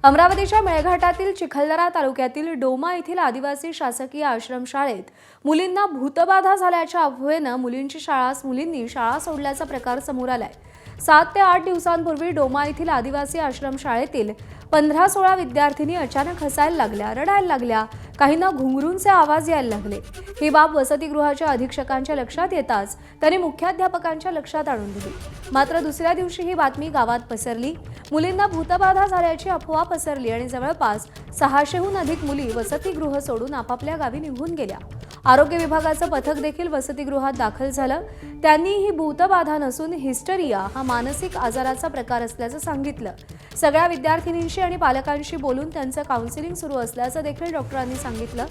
अमरावतीच्या मेळघाटातील चिखलदरा तालुक्यातील डोमा येथील आदिवासी शासकीय आश्रमशाळेत मुलींना भूतबाधा झाल्याच्या अफवेनं मुलींनी शाळा सोडल्याचा प्रकार समोर आलाय। 7 ते 8 दिवसांपूर्वी डोमा येथील आदिवासी आश्रमशाळेतील 15-16 विद्यार्थिनी अचानक हसायला लागल्या, रडायला लागल्या, काहींना घुंगरूंचे आवाज यायला लागले। ही बाब वसतिगृहाच्या अधीक्षकांच्या लक्षात येताच त्यांनी मुख्याध्यापकांच्या लक्षात आणून दिली। मात्र दुसऱ्या दिवशी ही बातमी गावात पसरली। मुलींना भूतबाधा झाल्याची अफवा पसरली आणि जवळपास 600हून अधिक मुली वसतिगृह सोडून आपापल्या गावी निघून गेल्या। आरोग्य विभागाचं पथक देखील वसतिगृहात दाखल झालं। त्यांनी ही भूतबाधा नसून हिस्टेरिया हा मानसिक आजाराचा प्रकार असल्याचं सांगितलं। सगळ्या विद्यार्थिनींशी आणि पालकांशी बोलून त्यांचं काउन्सिलिंग सुरू असल्याचं देखील डॉक्टरांनी सांगितलं।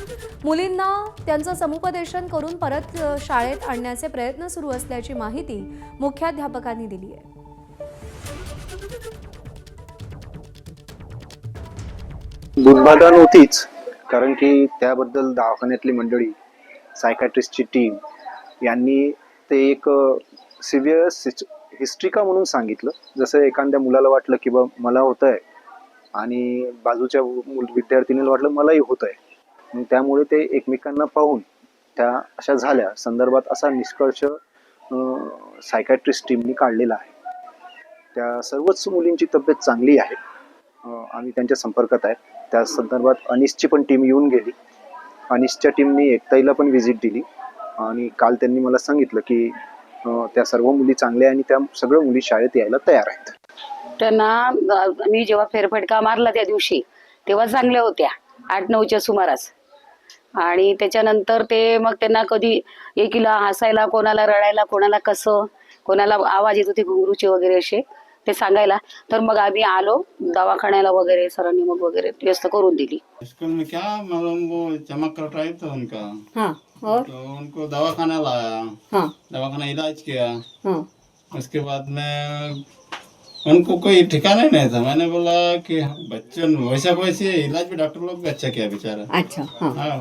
मुलींना त्यांचं समुपदेशन करून परत शाळेत आणण्याचे प्रयत्न सुरू असल्याची माहिती मुख्याध्यापकांनी दिली आहे। भूतबाधा नव्हतीच, कारण की त्याबद्दल दवाखान्यातली मंडळी, सायकायट्रिस्टची टीम यांनी ते एक सिव्हिअर हिस्ट्रिका म्हणून सांगितलं। जसं एखाद्या मुलाला वाटलं की मला होतंय आणि बाजूच्या विद्यार्थिनीला वाटलं मलाही होतंय, मग त्यामुळे ते एकमेकांना पाहून त्या अशा झाल्या संदर्भात असा निष्कर्ष सायकायट्रिस्ट टीमनी काढलेला आहे। त्या सर्वच मुलींची तब्येत चांगली आहे, आम्ही त्यांच्या संपर्कात आहे। त्या संदर्भात अनिसची पण टीम येऊन गेली। अनिसच्या टीमनी एकताईला पण व्हिजिट दिली आणि काल त्यांनी मला सांगितलं की त्या सर्व मुली चांगल्या आणि त्या सगळ्या मुली शाळेत यायला तयार आहेत। त्यांना मी जेव्हा फेरफटका मारला त्या दिवशी तेव्हा चांगल्या होत्या 8-9च्या सुमारास, आणि त्याच्यानंतर ते मग त्यांना कधी एकीला हसायला, कोणाला रडायला, कोणाला कसं, कोणाला आवाज येत होते घुंगरूचे वगैरे असे ते सांगायला। तर मग आम्ही आलो दवाखान्याला वगैरे, सरांनी मग वगैरे व्यवस्था करून दिली। स्कूल में क्या मतलब वो चमक कर रहा था उनका। हाँ, और तो उनको दवाखाना लाया। हाँ, दवाखाना इलाज किया। हाँ, उसके बाद में उनको कोई ठिकाना ही नहीं था। मैंने बोला कि बच्चों वैसा वैसे इलाज भी डॉक्टर लोग भी अच्छा किया बेचारा। अच्छा, हाँ, हाँ,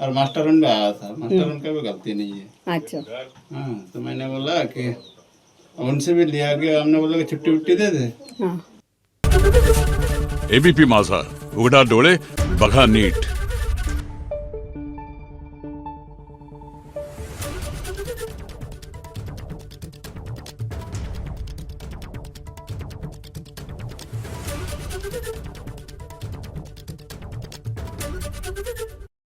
और मास्टर भी आया था। मास्टर उनका भी गलती नहीं है। अच्छा, हाँ, तो मैंने बोला कि उनसे भी लिया गया। हमने बोला कि छुट्टी दे दे। हाँ। एबीपी माझा, उघडा डोळे बघा नीट।